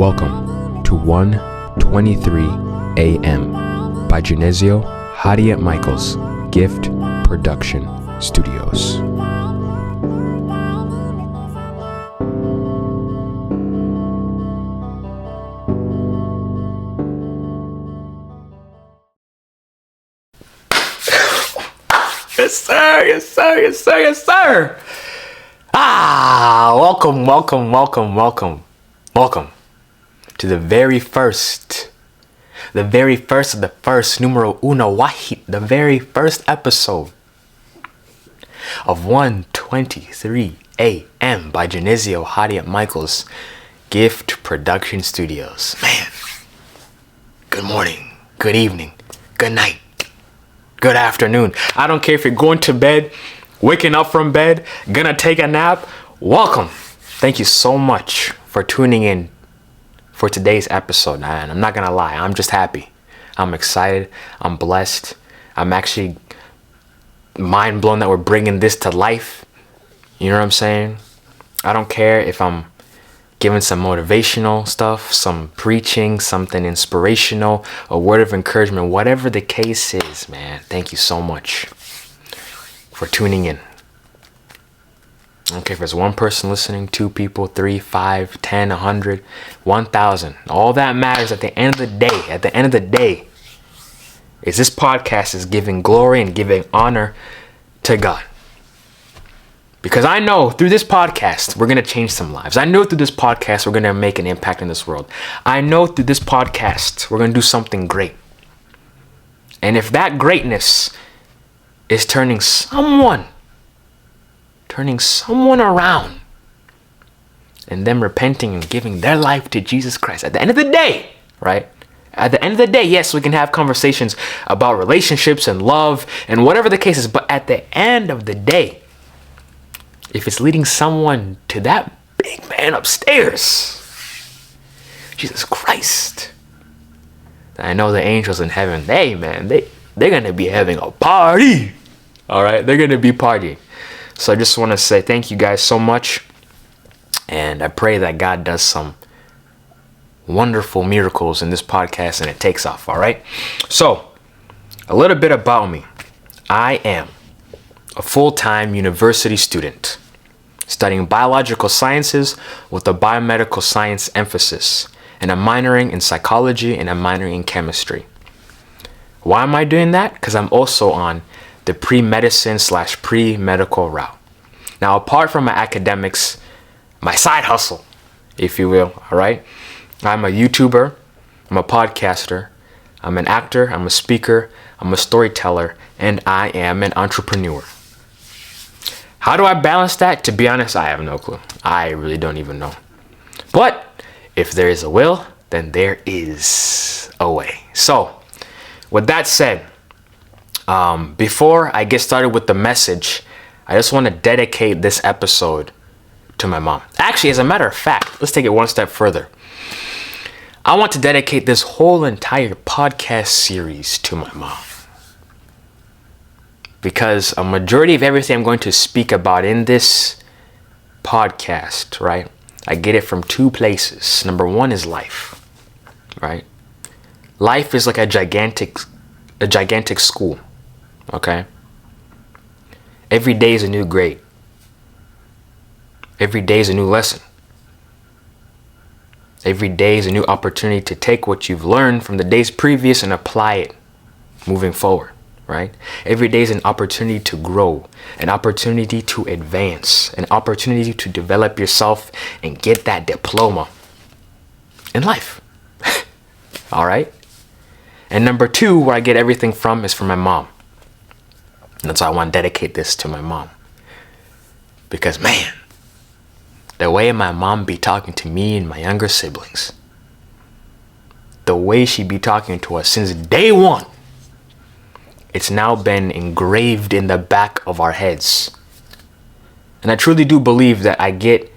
Welcome to 1:23 a.m. by Jenezio Harriet-Michael's Gift Production Studios. Yes, sir. Yes, sir. Yes, sir. Yes, sir. Welcome to the very first of the first, numero uno wahid, the very first episode of 1:23 a.m. by Jenezio Harriet-Michael's Gift Production Studios. Man, good morning, good evening, good night, good afternoon. I don't care if you're going to bed, waking up from bed, gonna take a nap. Welcome. Thank you so much for tuning in for today's episode, man. I'm not gonna lie, I'm just happy. I'm excited. I'm blessed. I'm actually mind blown that we're bringing this to life. You know what I'm saying? I don't care if I'm giving some motivational stuff, some preaching, something inspirational, a word of encouragement, whatever the case is, man. Thank you so much for tuning in. Okay, if there's one person listening, 2 people, 3, 5, 10, 100, 1,000, all that matters at the end of the day, is this podcast is giving glory and giving honor to God. Because I know through this podcast, we're going to change some lives. I know through this podcast, we're going to make an impact in this world. I know through this podcast, we're going to do something great. And if that greatness is turning someone around and them repenting and giving their life to Jesus Christ at the end of the day, right? At the end of the day, yes, we can have conversations about relationships and love and whatever the case is, but at the end of the day, if it's leading someone to that big man upstairs, Jesus Christ, I know the angels in heaven, they're going to be having a party. All right, they're going to be partying. So I just want to say thank you guys so much. And I pray that God does some wonderful miracles in this podcast and it takes off. All right. So a little bit about me. I am a full-time university student studying biological sciences with a biomedical science emphasis. And I'm minoring in psychology and I'm minoring in chemistry. Why am I doing that? Because I'm also on the pre-medicine / pre-medical route. Now, apart from my academics, my side hustle, if you will, all right? I'm a YouTuber, I'm a podcaster, I'm an actor, I'm a speaker, I'm a storyteller, and I am an entrepreneur. How do I balance that? To be honest, I have no clue. I really don't even know. But if there is a will, then there is a way. So, with that said, before I get started with the message, I just want to dedicate this episode to my mom. Actually, as a matter of fact, let's take it one step further. I want to dedicate this whole entire podcast series to my mom. Because a majority of everything I'm going to speak about in this podcast, right? I get it from 2 places. Number 1 is life, right? Life is like a gigantic school. Okay? Every day is a new grade. Every day is a new lesson. Every day is a new opportunity to take what you've learned from the days previous and apply it moving forward, right? Every day is an opportunity to grow, an opportunity to advance, an opportunity to develop yourself and get that diploma in life. All right? And number 2, where I get everything from, is from my mom. And that's why I want to dedicate this to my mom. Because, man, the way my mom be talking to me and my younger siblings, the way she be talking to us since day 1, it's now been engraved in the back of our heads. And I truly do believe that I get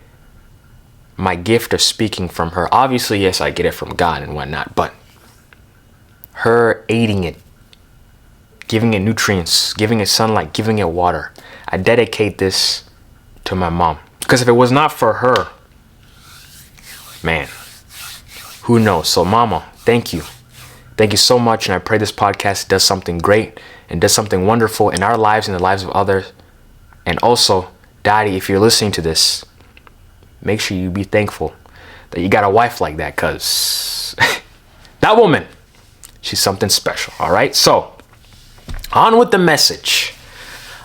my gift of speaking from her. Obviously, yes, I get it from God and whatnot, but her aiding it, giving it nutrients, giving it sunlight, giving it water. I dedicate this to my mom. Because if it was not for her, man, Who knows? So mama, thank you. Thank you so much. And I pray this podcast does something great and does something wonderful in our lives and the lives of others. And also, daddy, if you're listening to this, make sure you be thankful that you got a wife like that, because that woman, she's something special. All right. So on with the message.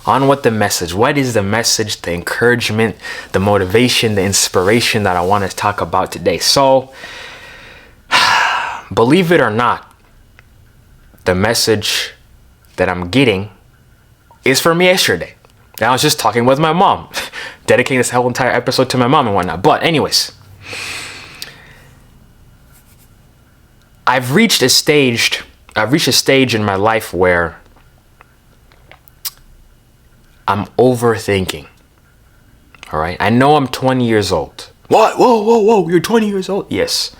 What is the message, the encouragement, the motivation, the inspiration that I want to talk about today? So believe it or not, the message that I'm getting is from yesterday. I was just talking with my mom, dedicating this whole entire episode to my mom and whatnot. But anyways, I've reached a stage in my life where I'm overthinking. All right. I know I'm 20 years old. What? Whoa. You're 20 years old? Yes.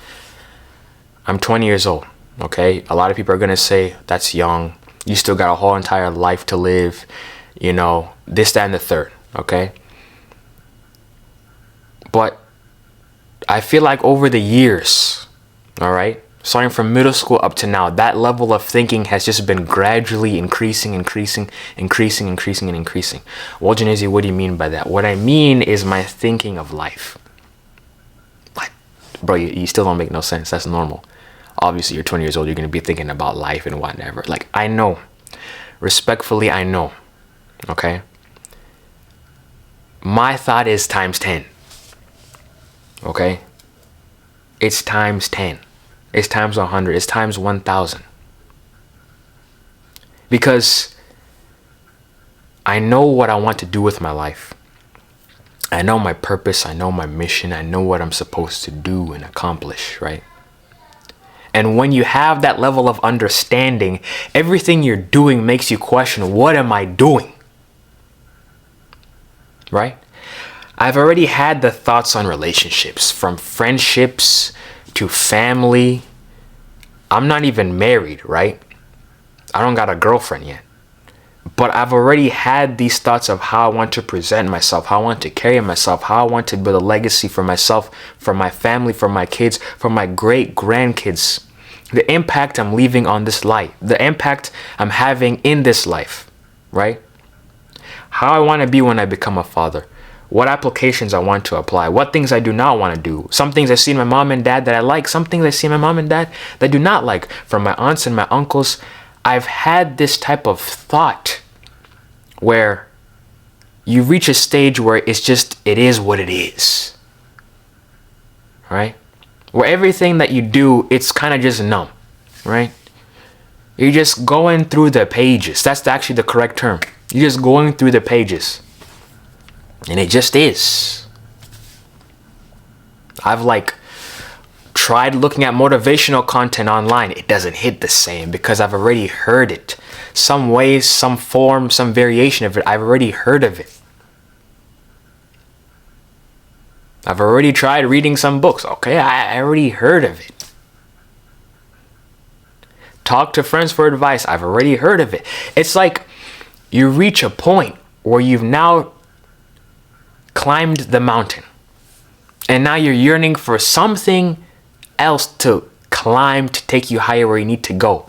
I'm 20 years old. Okay. A lot of people are going to say that's young. You still got a whole entire life to live. You know, this, that, and the third. Okay. But I feel like over the years, all right, starting from middle school up to now, that level of thinking has just been gradually increasing. Well, Jenezio, what do you mean by that? What I mean is my thinking of life. What? Bro, you still don't make no sense. That's normal. Obviously, you're 20 years old. You're going to be thinking about life and whatever. Like, I know. Respectfully, I know. Okay? My thought is times 10. Okay? It's times 10. It's times 100. It's times 1,000. Because I know what I want to do with my life. I know my purpose. I know my mission. I know what I'm supposed to do and accomplish, right? And when you have that level of understanding, everything you're doing makes you question, what am I doing? Right? I've already had the thoughts on relationships, from friendships to family. I'm not even married, right? I don't got a girlfriend yet. But I've already had these thoughts of how I want to present myself, how I want to carry myself, how I want to build a legacy for myself, for my family, for my kids, for my great grandkids. The impact I'm leaving on this life, the impact I'm having in this life, right? How I want to be when I become a father. What applications I want to apply, what things I do not want to do. Some things I see in my mom and dad that I like, some things I see in my mom and dad that I do not like. From my aunts and my uncles, I've had this type of thought where you reach a stage where it is what it is. Right? Where everything that you do, it's kind of just numb. Right? You're just going through the pages. That's actually the correct term. You're just going through the pages. And it just is. I've tried looking at motivational content online. It doesn't hit the same because I've already heard it. Some ways, some form, some variation of it. I've already heard of it. I've already tried reading some books. Okay, I already heard of it. Talk to friends for advice. I've already heard of it. It's like you reach a point where you've now climbed the mountain. And now you're yearning for something else to climb to take you higher where you need to go.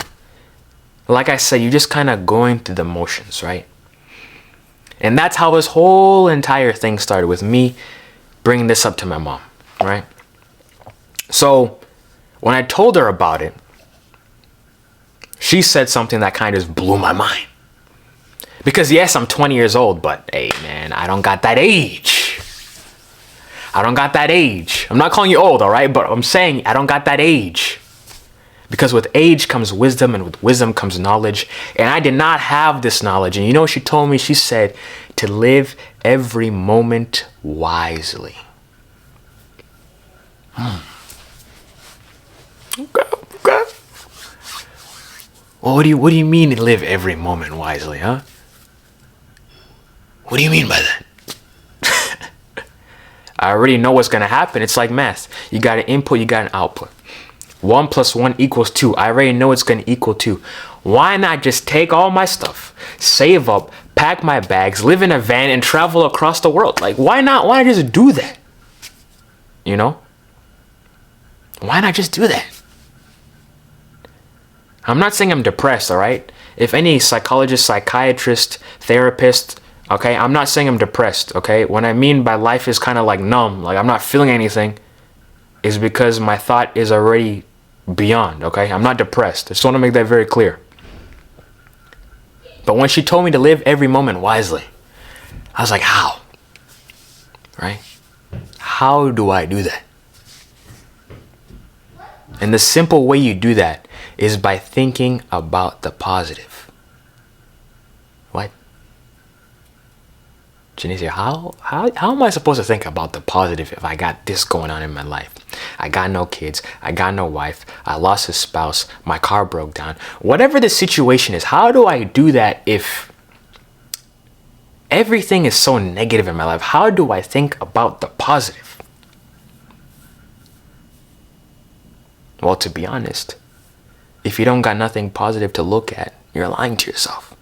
Like I said, you're just kind of going through the motions, right? And that's how this whole entire thing started, with me bringing this up to my mom, right? So when I told her about it, she said something that kind of blew my mind. Because yes, I'm 20 years old, but hey, man, I don't got that age. I'm not calling you old, all right? But I'm saying I don't got that age. Because with age comes wisdom, and with wisdom comes knowledge. And I did not have this knowledge. And you know what she told me? She said to live every moment wisely. Okay. Well, what do you mean to live every moment wisely, huh? What do you mean by that? I already know what's going to happen. It's like math. You got an input, you got an output. 1 + 1 = 2. I already know it's going to equal 2. Why not just take all my stuff, save up, pack my bags, live in a van, and travel across the world? Like, why not? Why not just do that? You know? Why not just do that? I'm not saying I'm depressed, all right? If any psychologist, psychiatrist, therapist, okay, I'm not saying I'm depressed, okay? What I mean by life is kind of like numb, like I'm not feeling anything, is because my thought is already beyond, okay? I'm not depressed. I just want to make that very clear. But when she told me to live every moment wisely, I was like, how? Right? How do I do that? And the simple way you do that is by thinking about the positive. What? Jenezio, how am I supposed to think about the positive if I got this going on in my life? I got no kids. I got no wife. I lost a spouse. My car broke down. Whatever the situation is, how do I do that if everything is so negative in my life? How do I think about the positive? Well, to be honest, if you don't got nothing positive to look at, you're lying to yourself.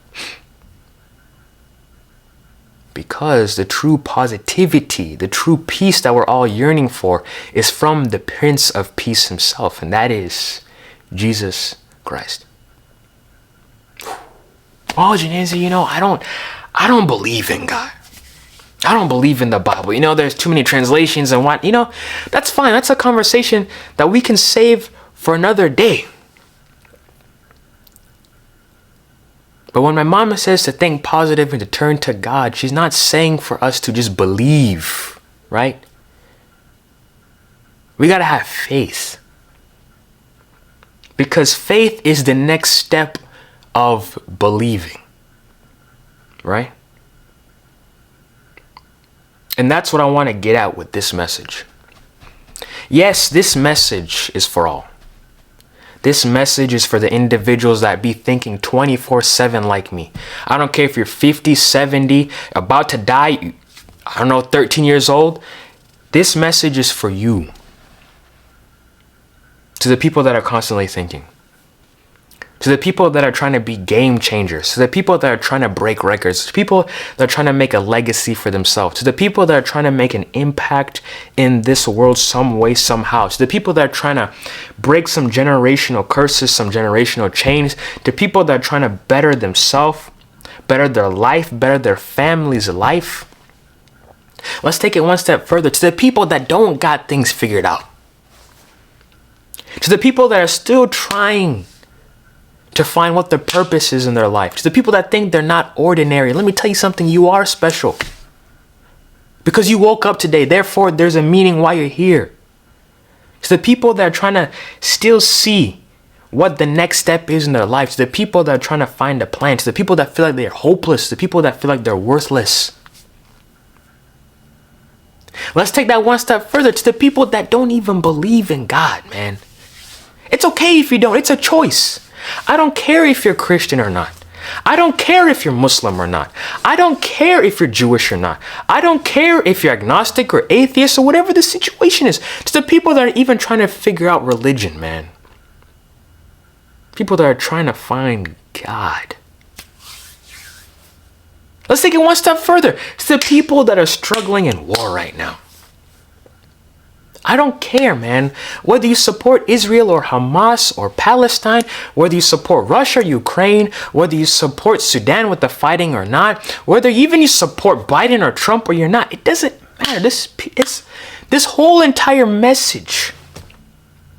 Because the true positivity, the true peace that we're all yearning for is from the Prince of Peace himself, and that is Jesus Christ. Oh, Jenezio, I don't believe in God. I don't believe in the Bible. There's too many translations and what, that's fine. That's a conversation that we can save for another day. But when my mama says to think positive and to turn to God, she's not saying for us to just believe, right? We got to have faith. Because faith is the next step of believing, right? And that's what I want to get at with this message. Yes, this message is for all. This message is for the individuals that be thinking 24/7 like me. I don't care if you're 50, 70, about to die, 13 years old. This message is for you. To the people that are constantly thinking. To the people that are trying to be game changers. To the people that are trying to break records. To the people that are trying to make a legacy for themselves. To the people that are trying to make an impact in this world some way, somehow. To the people that are trying to break some generational curses, some generational chains. To people that are trying to better themselves, better their life, better their family's life. Let's take it one step further. To the people that don't got things figured out. To the people that are still trying to find what their purpose is in their life. To the people that think they're not ordinary. Let me tell you something. You are special. Because you woke up today. Therefore, there's a meaning why you're here. To the people that are trying to still see what the next step is in their life. To the people that are trying to find a plan. To the people that feel like they're hopeless. To the people that feel like they're worthless. Let's take that one step further. To the people that don't even believe in God, man. It's okay if you don't. It's a choice. I don't care if you're Christian or not. I don't care if you're Muslim or not. I don't care if you're Jewish or not. I don't care if you're agnostic or atheist or whatever the situation is. To the people that are even trying to figure out religion, man. People that are trying to find God. Let's take it one step further. To the people that are struggling in war right now. I don't care, man. Whether you support Israel or Hamas or Palestine, whether you support Russia, Ukraine, whether you support Sudan with the fighting or not, whether even you support Biden or Trump or you're not, it doesn't matter. This whole entire message,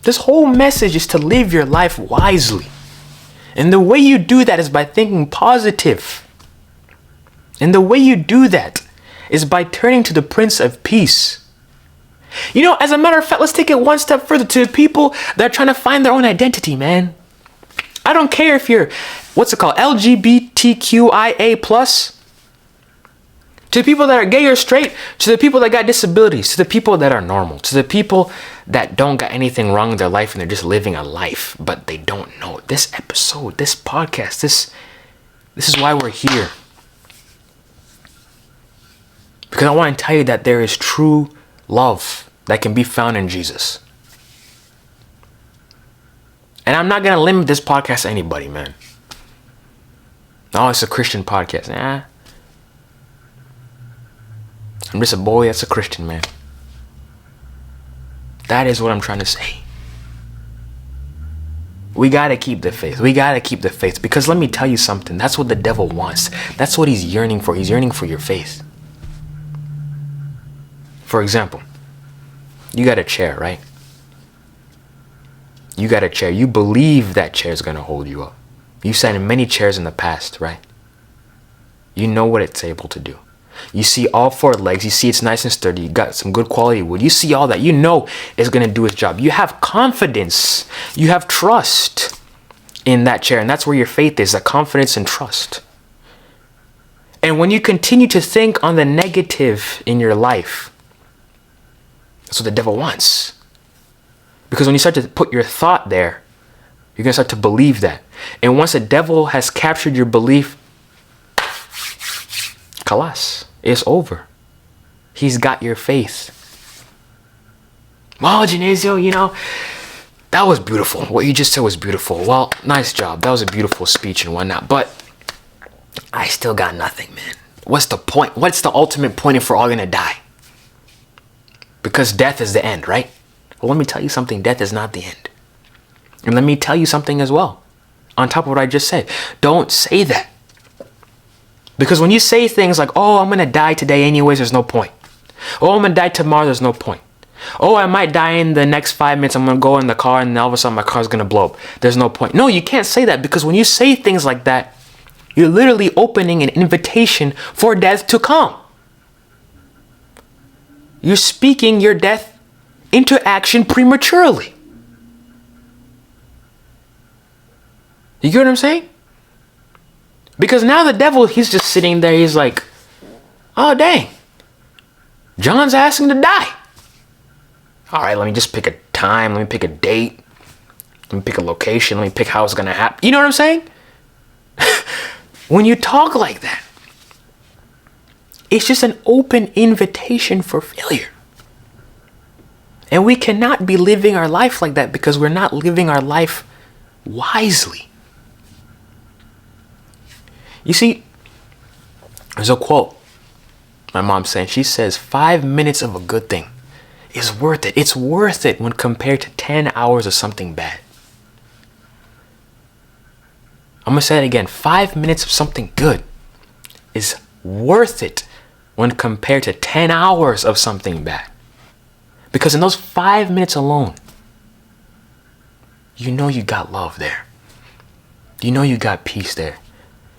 this whole message is to live your life wisely. And the way you do that is by thinking positive. And the way you do that is by turning to the Prince of Peace. As a matter of fact, let's take it one step further to the people that are trying to find their own identity, man. I don't care if you're, LGBTQIA+. To the people that are gay or straight, to the people that got disabilities, to the people that are normal, to the people that don't got anything wrong in their life and they're just living a life, but they don't know. This episode, this podcast, this is why we're here. Because I want to tell you that there is true love that can be found in Jesus. And I'm not going to limit this podcast to anybody, man. Oh, it's a Christian podcast. I'm just a boy that's a Christian, man. That is what I'm trying to say. We got to keep the faith. We got to keep the faith. Because let me tell you something. That's what the devil wants. That's what he's yearning for. He's yearning for your faith. For example, you got a chair, right? You got a chair. You believe that chair is going to hold you up. You've sat in many chairs in the past, right? You know what it's able to do. You see all four legs. You see it's nice and sturdy. You got some good quality wood. You see all that. You know it's going to do its job. You have confidence. You have trust in that chair. And that's where your faith is, that confidence and trust. And when you continue to think on the negative in your life, that's what the devil wants. Because when you start to put your thought there, you're going to start to believe that. And once the devil has captured your belief, kalas, it's over. He's got your faith. Wow, Jenezio, you know, that was beautiful. What you just said was beautiful. Well, nice job. That was a beautiful speech and whatnot. But I still got nothing, man. What's the point? What's the ultimate point if we're all going to die? Because death is the end, right? Well, let me tell you something. Death is not the end. And let me tell you something as well. On top of what I just said. Don't say that. Because when you say things like, oh, I'm going to die today anyways, there's no point. Oh, I'm going to die tomorrow, there's no point. Oh, I might die in the next 5 minutes. I'm going to go in the car and all of a sudden my car's going to blow up. There's no point. No, you can't say that, because when you say things like that, you're literally opening an invitation for death to come. You're speaking your death into action prematurely. You get what I'm saying? Because now the devil, he's just sitting there. He's like, oh, dang. John's asking to die. All right, let me just pick a time. Let me pick a date. Let me pick a location. Let me pick how it's going to happen. You know what I'm saying? When you talk like that, it's just an open invitation for failure. And we cannot be living our life like that, because we're not living our life wisely. You see, there's a quote my mom's saying. She says, 5 minutes of a good thing is worth it. It's worth it when compared to 10 hours of something bad. I'm going to say it again. 5 minutes of something good is worth it when compared to 10 hours of something bad. Because in those 5 minutes alone, you know you got love there. You know you got peace there.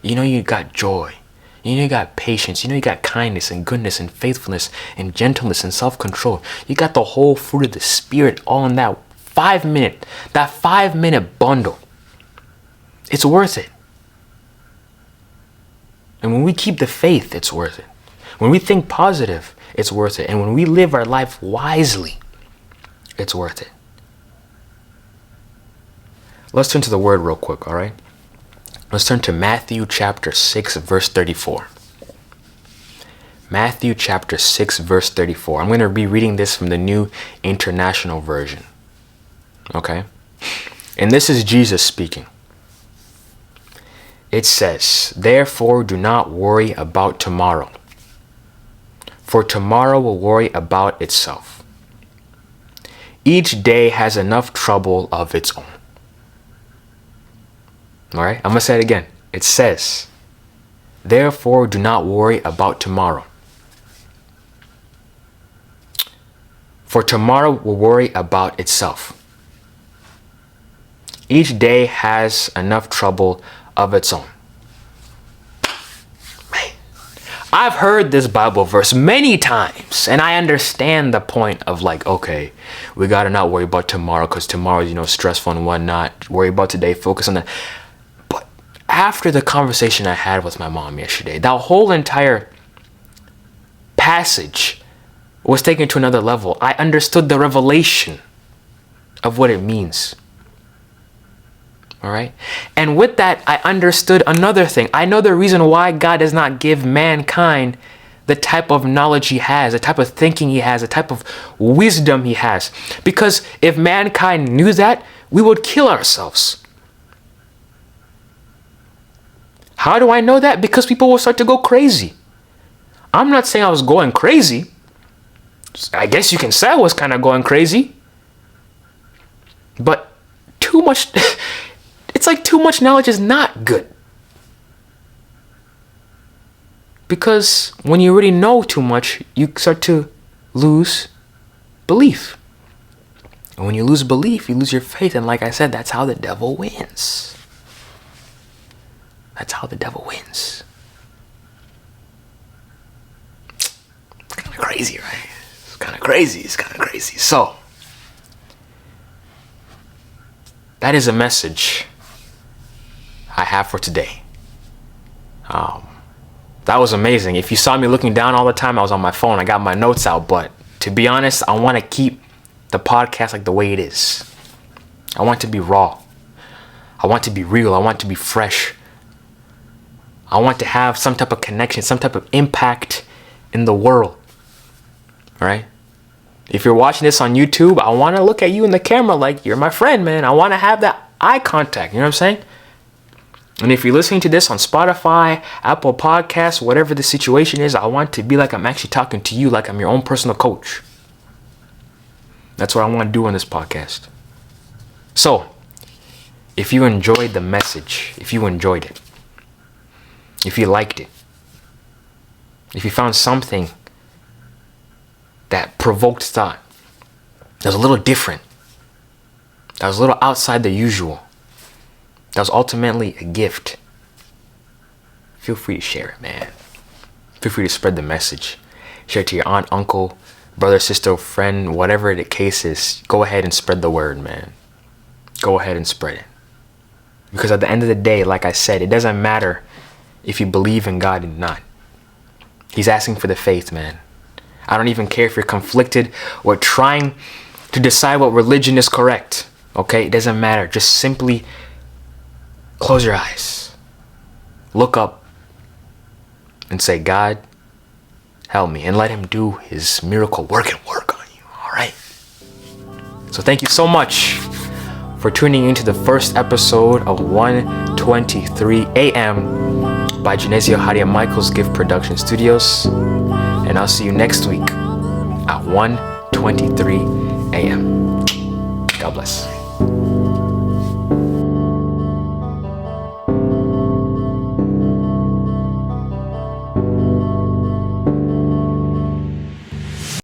You know you got joy. You know you got patience. You know you got kindness and goodness and faithfulness and gentleness and self-control. You got the whole fruit of the Spirit all in that 5 minute, that 5 minute bundle. It's worth it. And when we keep the faith, it's worth it. When we think positive, it's worth it. And when we live our life wisely, it's worth it. Let's turn to the word real quick, all right? Let's turn to Matthew chapter 6, verse 34. Matthew chapter 6, verse 34. I'm going to be reading this from the New International Version. Okay? And this is Jesus speaking. It says, therefore do not worry about tomorrow, for tomorrow will worry about itself. Each day has enough trouble of its own. All right, I'm going to say it again. It says, therefore do not worry about tomorrow, for tomorrow will worry about itself. Each day has enough trouble of its own. Man, I've heard this Bible verse many times, and I understand the point of like, okay, we got to not worry about tomorrow because tomorrow is, stressful and whatnot. Worry about today, focus on that. But after the conversation I had with my mom yesterday, that whole entire passage was taken to another level. I understood the revelation of what it means. All right. And with that, I understood another thing. I know the reason why God does not give mankind the type of knowledge he has, the type of thinking he has, the type of wisdom he has. Because if mankind knew that, we would kill ourselves. How do I know that? Because people will start to go crazy. I'm not saying I was going crazy. I guess you can say I was kind of going crazy. But too much... like too much knowledge is not good. Because when you already know too much, you start to lose belief. And when you lose belief, you lose your faith. And like I said, that's how the devil wins. That's how the devil wins. It's kind of crazy, right? It's kind of crazy. So, that is a message I have for today. That was amazing. If you saw me looking down all the time, I was on my phone. I got my notes out. But to be honest, I want to keep the podcast like the way it is. I want it to be raw. I want it to be real. I want it to be fresh. I want to have some type of connection, some type of impact in the world. Right? If you're watching this on YouTube, I want to look at you in the camera like you're my friend, man. I want to have that eye contact. You know what I'm saying? And if you're listening to this on Spotify, Apple Podcasts, whatever the situation is, I want to be like I'm actually talking to you, like I'm your own personal coach. That's what I want to do on this podcast. So, if you enjoyed the message, if you enjoyed it, if you liked it, if you found something that provoked thought, that was a little different, that was a little outside the usual, that was ultimately a gift, feel free to share it, man. Feel free to spread the message. Share it to your aunt, uncle, brother, sister, friend, whatever the case is. Go ahead and spread the word, man. Go ahead and spread it. Because at the end of the day, like I said, it doesn't matter if you believe in God or not. He's asking for the faith, man. I don't even care if you're conflicted or trying to decide what religion is correct. Okay? It doesn't matter. Just simply close your eyes. Look up and say, God, help me. And let him do his miracle work and work on you. All right? So thank you so much for tuning into the first episode of 1:23 a.m. by Jenezio Harriet-Michael's Gift Production Studios. And I'll see you next week at 1:23 a.m. God bless.